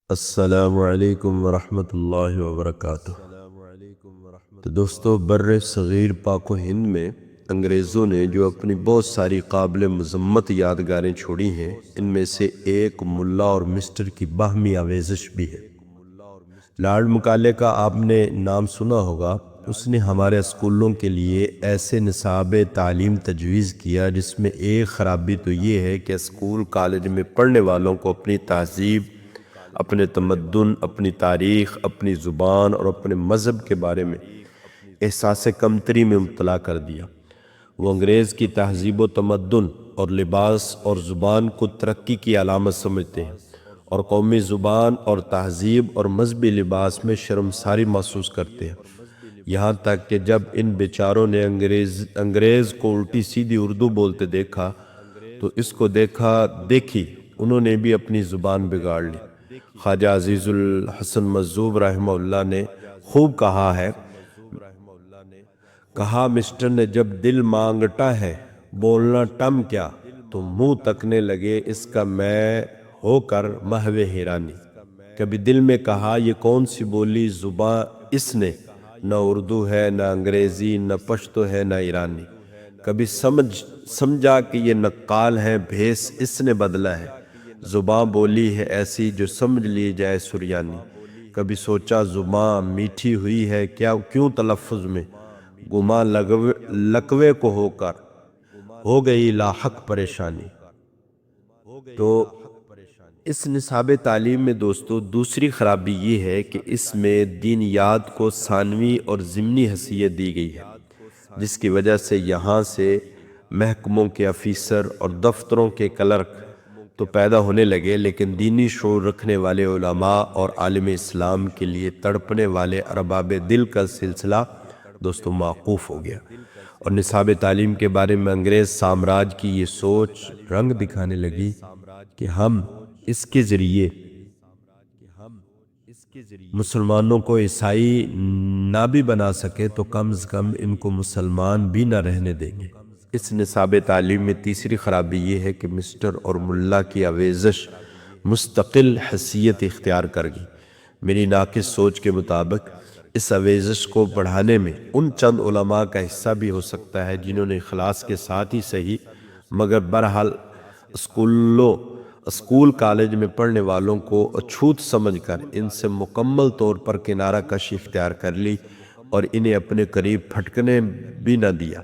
السلام علیکم ورحمۃ اللہ وبرکاتہ۔ تو دوستو، بر صغیر پاک و ہند میں انگریزوں نے جو اپنی بہت ساری قابل مذمت یادگاریں چھوڑی ہیں، ان میں سے ایک ملا اور مسٹر کی باہمی آویزش بھی ہے۔ لارڈ مکالے کا آپ نے نام سنا ہوگا۔ اس نے ہمارے اسکولوں کے لیے ایسے نصاب تعلیم تجویز کیا جس میں ایک خرابی تو یہ ہے کہ اسکول کالج میں پڑھنے والوں کو اپنی تہذیب، اپنے تمدن، اپنی تاریخ، اپنی زبان اور اپنے مذہب کے بارے میں احساس کمتری میں مبتلا کر دیا۔ وہ انگریز کی تہذیب و تمدن اور لباس اور زبان کو ترقی کی علامت سمجھتے ہیں، اور قومی زبان اور تہذیب اور مذہبی لباس میں شرمساری محسوس کرتے ہیں۔ یہاں تک کہ جب ان بیچاروں نے انگریز کو الٹی سیدھی اردو بولتے دیکھا تو اس کو دیکھی انہوں نے بھی اپنی زبان بگاڑ لی۔ خواجہ عزیز الحسن مجذوب رحمہ اللہ نے خوب کہا ہے، مسٹر نے جب دل مانگتا ہے بولنا ٹم کیا، تو منہ تکنے لگے اس کا میں ہو کر محو حیرانی۔ کبھی دل میں کہا یہ کون سی بولی زباں اس نے، نہ اردو ہے نہ انگریزی نہ پشتو ہے نہ ایرانی۔ کبھی سمجھا کہ یہ نقال ہے، بھیس اس نے بدلا ہے، زباں بولی ہے ایسی جو سمجھ لی جائے سریانی۔ کبھی سوچا زباں میٹھی ہوئی ہے کیوں تلفظ میں، گماں لقوے کو ہو کر ہو گئی لاحق پریشانی۔ تو اس نصاب تعلیم میں دوستو دوسری خرابی یہ ہے کہ اس میں دینیات کو ثانوی اور ضمنی حیثیت دی گئی ہے، جس کی وجہ سے یہاں سے محکموں کے افیسر اور دفتروں کے کلرک تو پیدا ہونے لگے، لیکن دینی شعور رکھنے والے علماء اور عالم اسلام کے لیے تڑپنے والے ارباب دل کا سلسلہ دوستو موقوف ہو گیا، اور نصاب تعلیم کے بارے میں انگریز سامراج کی یہ سوچ رنگ دکھانے لگی کہ ہم اس کے ذریعے مسلمانوں کو عیسائی نہ بھی بنا سکے تو کم از کم ان کو مسلمان بھی نہ رہنے دیں گے۔ اس نصاب تعلیم میں تیسری خرابی یہ ہے کہ مسٹر اور ملا کی آویزش مستقل حیثیت اختیار کر گئی۔ میری ناقص سوچ کے مطابق اس آویزش کو بڑھانے میں ان چند علماء کا حصہ بھی ہو سکتا ہے جنہوں نے اخلاص کے ساتھ ہی صحیح مگر بہرحال اسکول کالج میں پڑھنے والوں کو اچھوت سمجھ کر ان سے مکمل طور پر کنارہ کشی اختیار کر لی اور انہیں اپنے قریب پھٹکنے بھی نہ دیا،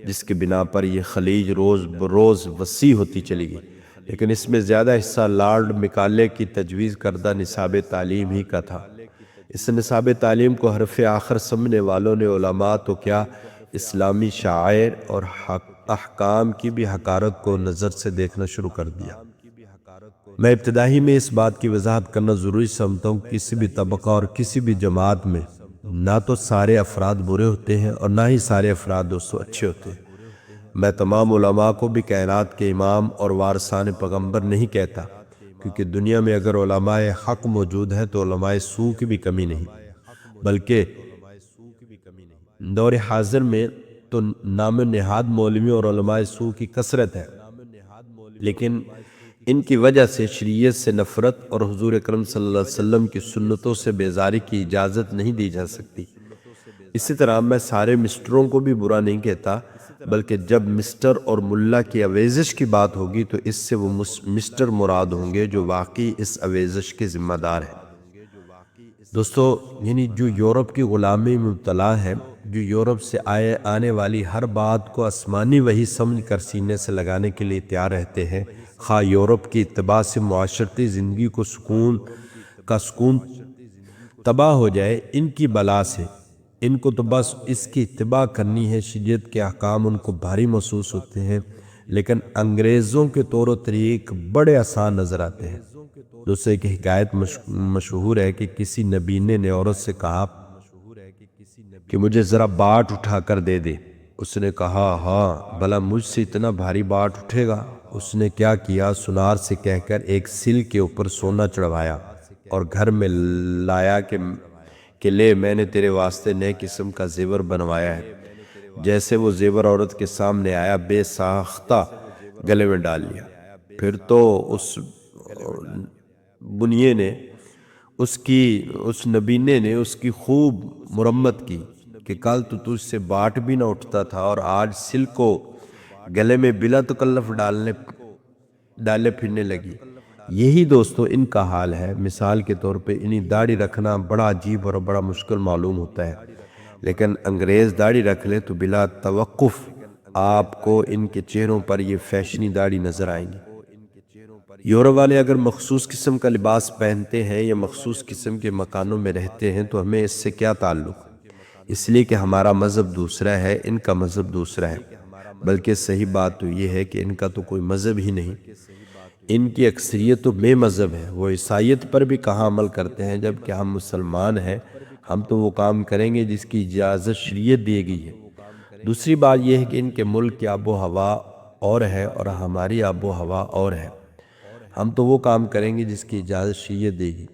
جس کے بنا پر یہ خلیج روز بروز وسیع ہوتی چلی گئی۔ لیکن اس میں زیادہ حصہ لارڈ مکالے کی تجویز کردہ نصاب تعلیم ہی کا تھا۔ اس نصاب تعلیم کو حرف آخر سمجھنے والوں نے علماء تو کیا، اسلامی شعائر اور احکام کی بھی حقارت کو نظر سے دیکھنا شروع کر دیا۔ میں ابتدائی میں اس بات کی وضاحت کرنا ضروری سمجھتا ہوں کہ کسی بھی طبقہ اور کسی بھی جماعت میں نہ تو سارے افراد برے ہوتے ہیں اور نہ ہی سارے افراد دوستو اچھے ہوتے ہیں۔ میں تمام علماء کو بھی کائنات کے امام اور وارثان پیغمبر نہیں کہتا، کیونکہ دنیا میں اگر علماء حق موجود ہے تو علماء سو کی بھی کمی نہیں، بلکہ دور حاضر میں تو نام نہاد مولوی اور علماء سو کی کثرت ہے، لیکن ان کی وجہ سے شریعت سے نفرت اور حضور اکرم صلی اللہ علیہ وسلم کی سنتوں سے بیزاری کی اجازت نہیں دی جا سکتی۔ اسی طرح میں سارے مسٹروں کو بھی برا نہیں کہتا، بلکہ جب مسٹر اور ملا کی آویزش کی بات ہوگی تو اس سے وہ مسٹر مراد ہوں گے جو واقعی اس آویزش کے ذمہ دار ہیں۔ دوستو، یعنی جو یورپ کی غلامی میں مبتلا ہے، جو یورپ سے آنے والی ہر بات کو آسمانی وحی سمجھ کر سینے سے لگانے کے لیے تیار رہتے ہیں، خواہ یورپ کی اتباع سے معاشرتی زندگی کو سکون تباہ ہو جائے، ان کی بلا سے ان کو تو بس اس کی اتباع کرنی ہے۔ شریعت کے احکام ان کو بھاری محسوس ہوتے ہیں، لیکن انگریزوں کے طور و طریق بڑے آسان نظر آتے ہیں۔ دوسرے کی حکایت مشہور ہے کہ کسی نبینے نے عورت سے کہا کہ مجھے ذرا باٹ اٹھا کر دے دے۔ اس نے کہا ہاں بھلا مجھ سے اتنا بھاری باٹ اٹھے گا؟ اس نے کیا کیا، سنار سے کہہ کر ایک سل کے اوپر سونا چڑھوایا اور گھر میں لایا کہ لے میں نے تیرے واسطے نئے قسم کا زیور بنوایا ہے۔ جیسے وہ زیور عورت کے سامنے آیا، بے ساختہ گلے میں ڈال لیا۔ پھر تو اس بنیے نے اس نبینے نے اس کی خوب مرمت کی کہ کل تو تجھ سے باٹ بھی نہ اٹھتا تھا اور آج سل کو گلے میں بلا تکلف ڈالے پھرنے لگی۔ یہی دوستو ان کا حال ہے۔ مثال کے طور پہ انہیں داڑھی رکھنا بڑا عجیب اور بڑا مشکل معلوم ہوتا ہے، لیکن انگریز داڑھی رکھ لے تو بلا توقف آپ کو ان کے چہروں پر یہ فیشنی داڑھی نظر آئیں گی۔ یورپ والے اگر مخصوص قسم کا لباس پہنتے ہیں یا مخصوص قسم کے مکانوں میں رہتے ہیں تو ہمیں اس سے کیا تعلق؟ اس لیے کہ ہمارا مذہب دوسرا ہے، ان کا مذہب دوسرا ہے۔ بلکہ صحیح بات تو یہ ہے کہ ان کا تو کوئی مذہب ہی نہیں، ان کی اکثریت تو بے مذہب ہے۔ وہ عیسائیت پر بھی کہاں عمل کرتے ہیں، جبکہ ہم مسلمان ہیں، ہم تو وہ کام کریں گے جس کی اجازت شریعت دی گئی ہے۔ دوسری بات یہ ہے کہ ان کے ملک کی آب و ہوا اور ہے اور ہماری آب و ہوا اور ہے۔ ہم تو وہ کام کریں گے جس کی اجازت شریعت دے گی۔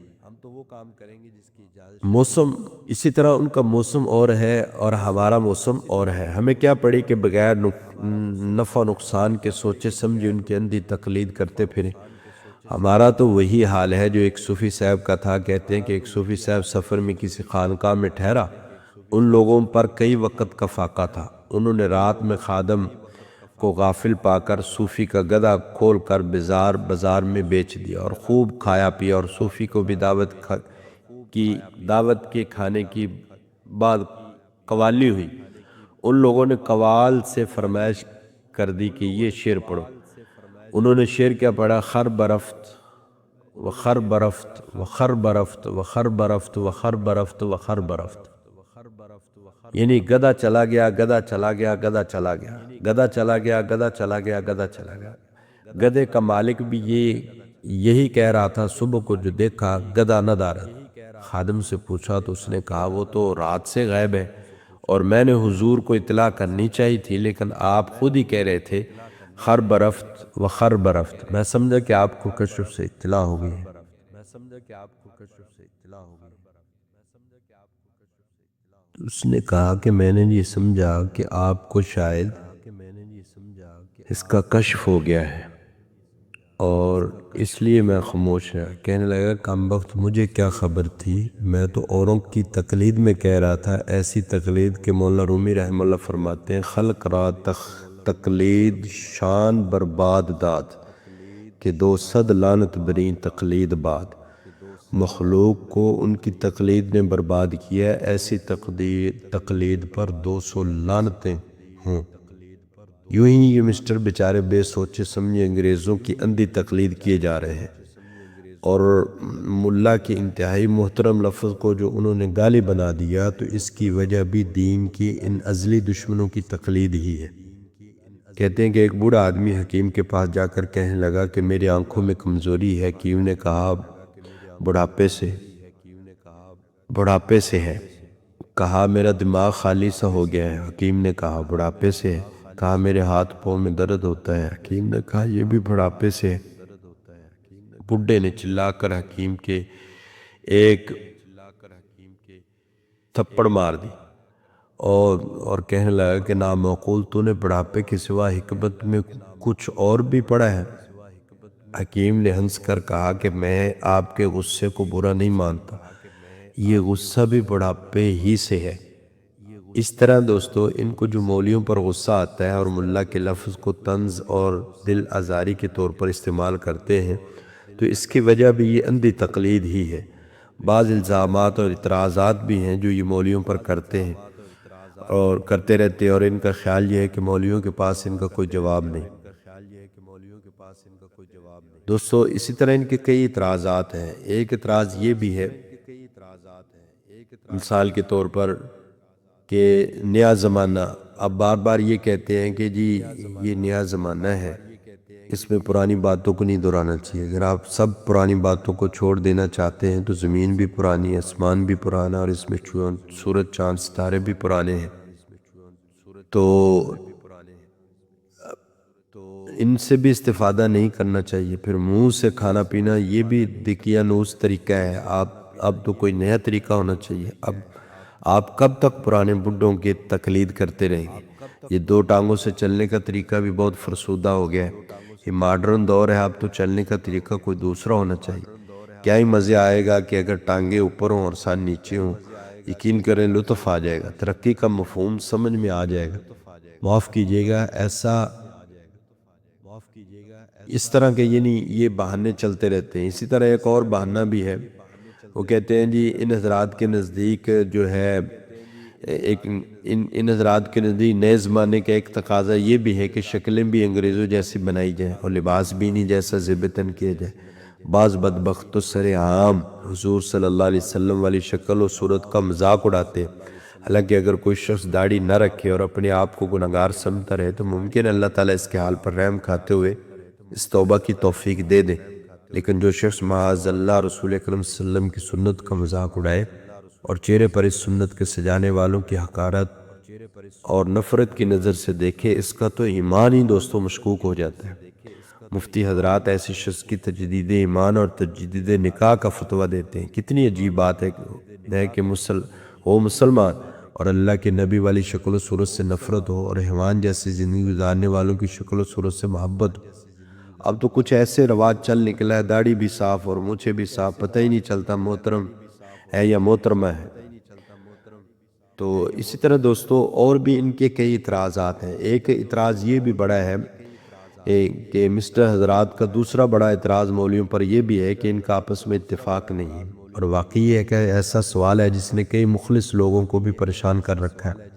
موسم اسی طرح ان کا موسم اور ہے اور ہمارا موسم اور ہے۔ ہمیں کیا پڑے کہ بغیر نفع و نقصان کے سوچے سمجھے ان کی اندھی تقلید کرتے پھریں۔ ہمارا تو وہی حال ہے جو ایک صوفی صاحب کا تھا۔ کہتے ہیں کہ ایک صوفی صاحب سفر میں کسی خانقاہ میں ٹھہرا، ان لوگوں پر کئی وقت کا فاقہ تھا۔ انہوں نے رات میں خادم کو غافل پا کر صوفی کا گدھا کھول کر بازار میں بیچ دیا اور خوب کھایا پیا، اور صوفی کو بھی دعوت کے کھانے کی بعد قوالی ہوئی۔ ان لوگوں نے قوال سے فرمائش کر دی کہ یہ شعر پڑھو۔ انہوں نے شعر کیا پڑھا؟ خر برفت و خر برفت و خر برفت و خر برفت و خر برفت و خر برفت، یعنی گدھا چلا گیا، گدھا چلا گیا، گدھا چلا گیا، گدھا چلا گیا، گدھا چلا گیا، گدھا چلا گیا۔ گدھے کا مالک بھی یہی کہہ رہا تھا۔ صبح کو جو دیکھا گدھا نہ دارا تھا۔ خادم سے پوچھا تو اس نے کہا وہ تو رات سے غائب ہے اور میں نے حضور کو اطلاع کرنی چاہیے تھی، لیکن آپ خود ہی کہہ رہے تھے خر برفت و خر برفت۔ میں سمجھا کہ آپ کو کشف سے اطلاع ہو گئی ہے۔ اس نے کہا کہ میں نے یہ سمجھا کہ آپ کو شاید اس کا کشف ہو گیا ہے اور اس لیے میں خاموش رہا۔ کہنے لگا کم بخت، مجھے کیا خبر تھی، میں تو اوروں کی تقلید میں کہہ رہا تھا، ایسی تقلید کہ مولانا رومی رحمہ اللہ فرماتے ہیں خلق را تقلید شان برباد داد کہ 200 لعنت بریں تقلید بعد۔ مخلوق کو ان کی تقلید نے برباد کیا ہے، ایسی تقلید پر 200 لعنتیں ہوں۔ یوں ہی یہ مسٹر بیچارے بے سوچے سمجھے انگریزوں کی اندھی تقلید کیے جا رہے ہیں، اور ملا کے انتہائی محترم لفظ کو جو انہوں نے گالی بنا دیا، تو اس کی وجہ بھی دین کی ان ازلی دشمنوں کی تقلید ہی ہے۔ کہتے ہیں کہ ایک بوڑھا آدمی حکیم کے پاس جا کر کہنے لگا کہ میری آنکھوں میں کمزوری ہے۔ حکیم نے کہا بڑھاپے سے ہے۔ کہا میرا دماغ خالی سا ہو گیا ہے۔ حکیم نے کہا بڑھاپے سے ہے۔ کہا میرے ہاتھ پاؤں میں درد ہوتا ہے۔ حکیم نے کہا یہ بھی بڑھاپے سے ہے۔ بڈھے نے چلا کر حکیم کے ایک تھپڑ مار دی اور کہنے لگا کہ نامعقول، تو نے بڑھاپے کے سوا حکمت میں کچھ اور بھی پڑھا ہے؟ حکیم نے ہنس کر کہا کہ میں آپ کے غصے کو برا نہیں مانتا، یہ غصہ بھی بڑھاپے ہی سے ہے۔ اس طرح دوستو ان کو جو مولویوں پر غصہ آتا ہے اور ملا کے لفظ کو طنز اور دل آزاری کے طور پر استعمال کرتے ہیں، تو اس کی وجہ بھی یہ اندھی تقلید ہی ہے۔ بعض الزامات اور اعتراضات بھی ہیں جو یہ مولویوں پر کرتے ہیں اور کرتے رہتے ہیں، اور ان کا خیال یہ ہے کہ مولویوں کے پاس ان کا کوئی جواب نہیں۔ دوستو اسی طرح ان کے کئی اعتراضات ہیں۔ ایک اعتراض یہ بھی ہے مثال کے طور پر کہ نیا زمانہ، اب بار بار یہ کہتے ہیں کہ جی یہ نیا زمانہ ہے، اس میں پرانی باتوں کو نہیں دہرانا چاہیے۔ اگر آپ سب پرانی باتوں کو چھوڑ دینا چاہتے ہیں تو زمین بھی پرانی ہے، آسمان بھی پرانا، اور اس میں سورج چاند ستارے بھی پرانے ہیں، تو ان سے بھی استفادہ نہیں کرنا چاہیے۔ پھر منہ سے کھانا پینا یہ بھی دقیانوس طریقہ ہے۔ اب تو کوئی نیا طریقہ ہونا چاہیے۔ اب آپ کب تک پرانے بڈھوں کی تقلید کرتے رہیں گے؟ یہ 2 ٹانگوں سے چلنے کا طریقہ بھی بہت فرسودہ ہو گیا ہے۔ یہ ماڈرن دور ہے، اب تو چلنے کا طریقہ کوئی دوسرا ہونا چاہیے۔ کیا ہی مزے آئے گا کہ اگر ٹانگیں اوپر ہوں اور ساتھ نیچے ہوں، یقین کریں لطف آ جائے گا، ترقی کا مفہوم سمجھ میں آ جائے گا۔ معاف کیجیے گا، ایسا اس طرح کے یہ بہانے چلتے رہتے ہیں۔ اسی طرح ایک اور بہانہ بھی ہے، وہ کہتے ہیں جی ان حضرات کے نزدیک جو ہے ان حضرات کے نزدیک نئے زمانے کا ایک تقاضا یہ بھی ہے کہ شکلیں بھی انگریزوں جیسی بنائی جائیں اور لباس بھی نہیں جیسا ذبتاً کیا جائے۔ بعض بدبخت تو سر عام حضور صلی اللہ علیہ وسلم والی شکل و صورت کا مذاق اڑاتے، حالانکہ اگر کوئی شخص داڑھی نہ رکھے اور اپنے آپ کو گناہگار سمجھتا رہے تو ممکن ہے اللہ تعالیٰ اس کے حال پر رحم کھاتے ہوئے اس توبہ کی توفیق دے دیں، لیکن جو شخص معاذ اللہ رسول اکرم صلی اللہ علیہ وسلم کی سنت کا مذاق اڑائے اور چہرے پر اس سنت کے سجانے والوں کی حقارت اور نفرت کی نظر سے دیکھے، اس کا تو ایمان ہی دوستوں مشکوک ہو جاتا ہے۔ مفتی حضرات ایسی شخص کی تجدید ایمان اور تجدید نکاح کا فتویٰ دیتے ہیں۔ کتنی عجیب بات ہے کہ وہ مسلمان اور اللہ کے نبی والی شکل و صورت سے نفرت ہو اور حیوان جیسی زندگی گزارنے والوں کی شکل و صورت سے محبت ہو۔ اب تو کچھ ایسے رواج چل نکلا ہے، داڑھی بھی صاف اور مونچھیں بھی صاف، پتہ ہی نہیں چلتا محترم ہے یا محترمہ ہے۔ تو اسی طرح دوستو اور بھی ان کے کئی اعتراضات ہیں۔ ایک اعتراض یہ بھی بڑا ہے کہ مسٹر حضرات کا دوسرا بڑا اعتراض مولویوں پر یہ بھی ہے کہ ان کا آپس میں اتفاق نہیں ہے، اور واقعی یہ ہے کہ ایسا سوال ہے جس نے کئی مخلص لوگوں کو بھی پریشان کر رکھا ہے۔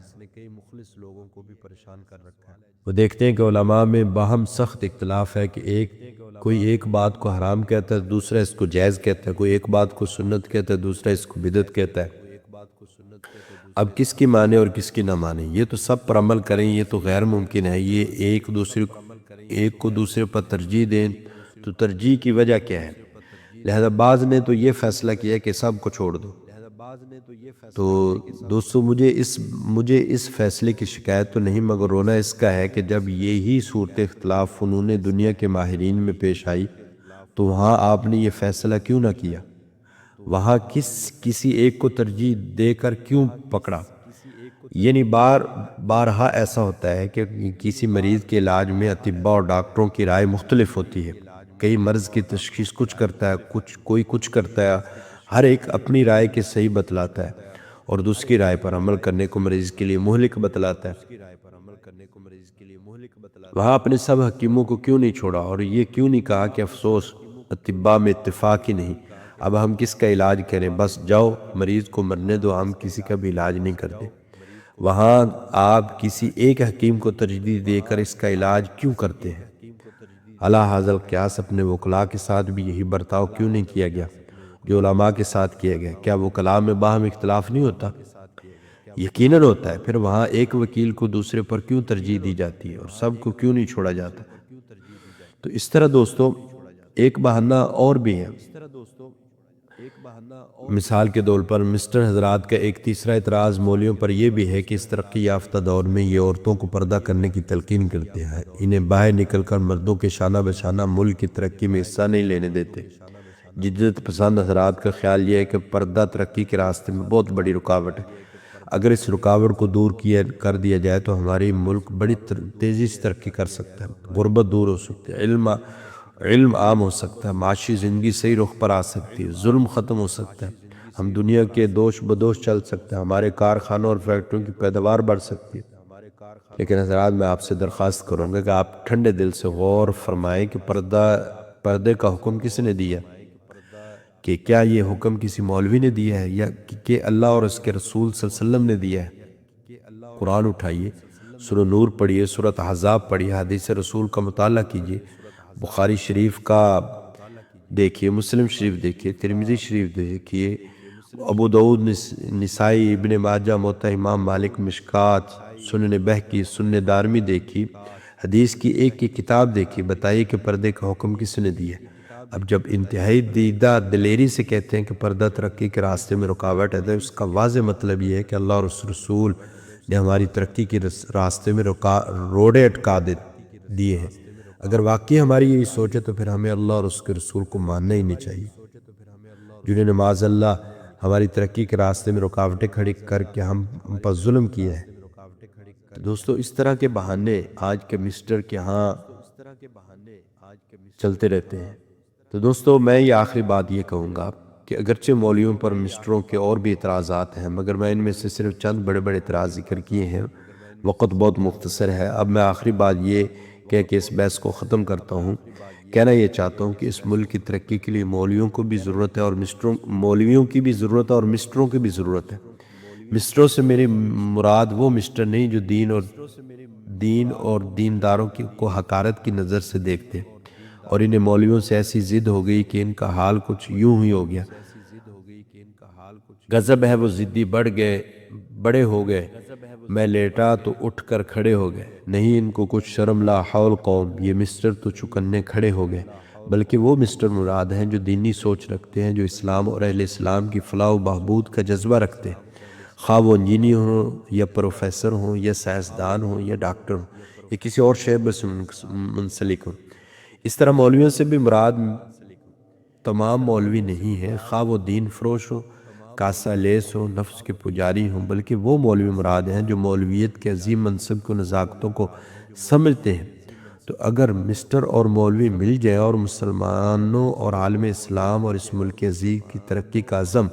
وہ دیکھتے ہیں کہ علماء میں باہم سخت اختلاف ہے کہ کوئی ایک بات کو حرام کہتا ہے، دوسرا اس کو جائز کہتا ہے، کوئی ایک بات کو سنت کہتا ہے، دوسرا اس کو بدعت کہتا ہے۔ اب کس کی مانے اور کس کی نہ مانے؟ یہ تو سب پر عمل کریں، یہ تو غیر ممکن ہے۔ یہ ایک کو دوسرے پر ترجیح دیں تو ترجیح کی وجہ کیا ہے؟ لہذا بعض نے تو یہ فیصلہ کیا کہ سب کو چھوڑ دو۔ تو دوستو مجھے اس فیصلے کی شکایت تو نہیں، مگر رونا اس کا ہے کہ جب یہی صورت اختلاف فنون دنیا کے ماہرین میں پیش آئی تو وہاں آپ نے یہ فیصلہ کیوں نہ کیا؟ وہاں کسی ایک کو ترجیح دے کر کیوں پکڑا؟ یعنی بارہا ایسا ہوتا ہے کہ کسی مریض کے علاج میں اطباء اور ڈاکٹروں کی رائے مختلف ہوتی ہے۔ کئی مرض کی تشخیص کچھ کرتا ہے، کوئی کچھ کرتا ہے، ہر ایک اپنی رائے کے صحیح بتلاتا ہے اور دوسری رائے پر عمل کرنے کو مریض کے لیے مہلک بتلاتا ہے۔ وہاں اپنے سب حکیموں کو کیوں نہیں چھوڑا اور یہ کیوں نہیں کہا کہ افسوس اطباء میں اتفاق ہی نہیں، اب ہم کس کا علاج کریں، بس جاؤ مریض کو مرنے دو، ہم کسی کا بھی علاج نہیں کرتے؟ وہاں آپ کسی ایک حکیم کو ترجیح دے کر اس کا علاج کیوں کرتے ہیں؟ علی ھذا القیاس اپنے وکلاء کے ساتھ بھی یہی برتاؤ کیوں نہیں کیا گیا جو علماء کے ساتھ کیا گیا؟ کیا وکلاء میں باہم اختلاف نہیں ہوتا؟ یقیناً ہوتا ہے۔ پھر وہاں ایک وکیل کو دوسرے پر کیوں ترجیح دی جاتی ہے اور سب کو کیوں نہیں چھوڑا جاتا؟ تو اس طرح دوستو ایک بہانہ اور بھی ہے۔ مثال کے طور پر مسٹر حضرات کا ایک تیسرا اعتراض مولویوں پر یہ بھی ہے کہ اس ترقی یافتہ دور میں یہ عورتوں کو پردہ کرنے کی تلقین کرتے ہیں، انہیں باہر نکل کر مردوں کے شانہ بشانہ ملک کی ترقی میں حصہ نہیں لینے دیتے۔ جدت پسند حضرات کا خیال یہ ہے کہ پردہ ترقی کے راستے میں بہت بڑی رکاوٹ ہے، اگر اس رکاوٹ کو دور کر دیا جائے تو ہماری ملک بڑی تیزی سے ترقی کر سکتا ہے، غربت دور ہو سکتی ہے، علم عام ہو سکتا ہے، معاشی زندگی صحیح رخ پر آ سکتی ہے، ظلم ختم ہو سکتا ہے، ہم دنیا کے دوش بدوش چل سکتے ہیں، ہمارے کارخانوں اور فیکٹریوں کی پیداوار بڑھ سکتی ہے۔ لیکن حضرات میں آپ سے درخواست کروں گا کہ آپ ٹھنڈے دل سے غور فرمائیں کہ پردے کا حکم کس نے دیا؟ کہ کیا یہ حکم کسی مولوی نے دیا ہے یا کہ اللہ اور اس کے رسول صلی اللہ علیہ وسلم نے دیا ہے؟ قرآن اٹھائیے، سورہ نور پڑھیے، سورہ احزاب پڑھیے، حدیث رسول کا مطالعہ کیجیے، بخاری شریف کا دیکھیے، مسلم شریف دیکھیے، ترمذی شریف دیکھیے، ابو داؤد، نسائی، ابن ماجہ، موطا امام مالک، مشکات، سنن بہقی، سنن دارمی دیکھیے، حدیث کی ایک کتاب دیکھیے، بتائیے کہ پردے کا حکم کس نے دیا ہے؟ اب جب انتہائی دیدہ دلیری سے کہتے ہیں کہ پردہ ترقی کے راستے میں رکاوٹ ہے تو اس کا واضح مطلب یہ ہے کہ اللہ اور اس رسول نے ہماری ترقی کے راستے میں روڑے اٹکا دیے ہیں۔ اگر واقعی ہماری یہی سوچ ہے تو پھر ہمیں اللہ اور اس کے رسول کو ماننا ہی نہیں چاہیے، جنہوں نے معاذ اللہ ہماری ترقی کے راستے میں رکاوٹیں کھڑی کر کے ہم پر ظلم کیا ہے۔ تو دوستو اس طرح کے بہانے آج کے مسٹر کے ہاں چلتے رہتے ہیں۔ تو دوستو میں یہ آخری بات یہ کہوں گا کہ اگرچہ مولویوں پر مسٹروں کے اور بھی اعتراضات ہیں، مگر میں ان میں سے صرف چند بڑے بڑے اعتراض ذکر کیے ہیں، وقت بہت مختصر ہے۔ اب میں آخری بات یہ کہہ کے اس بحث کو ختم کرتا ہوں، کہنا یہ چاہتا ہوں کہ اس ملک کی ترقی کے لیے مولویوں کو بھی ضرورت ہے اور مولویوں کی بھی ضرورت ہے اور مسٹروں کی بھی ضرورت ہے۔ مسٹروں سے میری مراد وہ مسٹر نہیں جو دین اور دینداروں کو حقارت کی نظر سے دیکھتے، اور انہیں مولویوں سے ایسی ضد ہو گئی کہ ان کا حال کچھ یوں ہی ہو گیا۔ غضب ہے وہ ضدی بڑے ہو گئے، میں لیٹا تو اٹھ کر کھڑے ہو گئے، نہیں ان کو کچھ شرم لا حول قوم، یہ مسٹر تو چوکنے کھڑے ہو گئے۔ بلکہ وہ مسٹر مراد ہیں جو دینی سوچ رکھتے ہیں، جو اسلام اور اہل اسلام کی فلاح و بہبود کا جذبہ رکھتے ہیں، خواہ وہ انجینئر ہوں یا پروفیسر ہوں یا سائنسدان ہوں یا ڈاکٹر ہوں یا کسی اور شعبے سے منسلک ہوں۔ اس طرح مولویوں سے بھی مراد تمام مولوی نہیں ہیں، خواہ وہ دین فروش ہوں، کاسہ لیس ہوں، نفس کے پجاری ہوں، بلکہ وہ مولوی مراد ہیں جو مولویت کے عظیم منصب کو، نزاکتوں کو سمجھتے ہیں۔ تو اگر مسٹر اور مولوی مل جائیں اور مسلمانوں اور عالم اسلام اور اس ملک عزیز کی ترقی کا عزم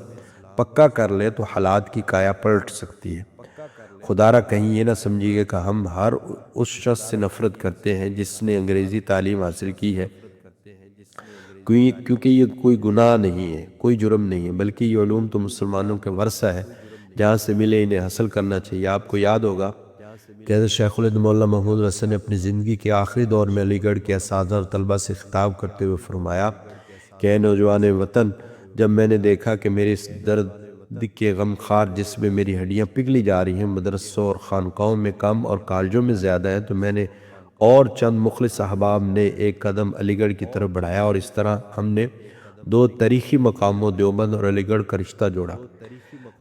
پکا کر لے تو حالات کی کایا پلٹ سکتی ہے۔ خدا را کہیں یہ نہ سمجھیے گا کہ ہم ہر اس شخص سے نفرت کرتے ہیں جس نے انگریزی تعلیم حاصل کی ہے، کیونکہ یہ کوئی گناہ نہیں ہے، کوئی جرم نہیں ہے، بلکہ یہ علوم تو مسلمانوں کے ورثہ ہے، جہاں سے ملے انہیں حاصل کرنا چاہیے۔ آپ کو یاد ہوگا کہ حضرت شیخ الہند مولانا محمود حسن نے اپنی زندگی کے آخری دور میں علی گڑھ کے اساتذہ اور طلبہ سے خطاب کرتے ہوئے فرمایا کہ اے نوجوان وطن، جب میں نے دیکھا کہ میرے اس درد کے غمخوار جسم میں میری ہڈیاں پگھلی جا رہی ہیں، مدرسوں اور خانقاہوں میں کم اور کالجوں میں زیادہ ہیں، تو میں نے اور چند مخلص احباب نے ایک قدم علی گڑھ کی طرف بڑھایا، اور اس طرح ہم نے دو تاریخی مقاموں دیوبند اور علی گڑھ کا رشتہ جوڑا۔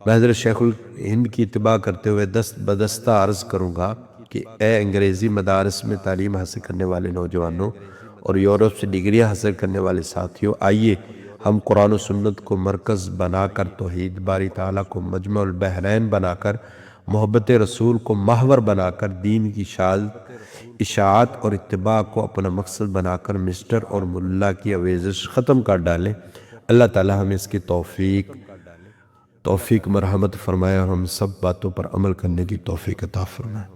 میں حضرت شیخ الہند کی اتباع کرتے ہوئے دست بدستہ عرض کروں گا کہ اے انگریزی مدارس میں تعلیم حاصل کرنے والے نوجوانوں اور یورپ سے ڈگریاں حاصل کرنے والے ساتھیوں، آئیے ہم قرآن و سنت کو مرکز بنا کر، توحید باری تعالیٰ کو مجمع البحرین بنا کر، محبت رسول کو محور بنا کر، دین کی اشاعت اور اتباع کو اپنا مقصد بنا کر مسٹر اور ملا کی آویزش ختم کر ڈالیں۔ اللہ تعالیٰ ہمیں اس کی توفیق مرحمت فرمائے اور ہم سب باتوں پر عمل کرنے کی توفیق عطا فرمائے۔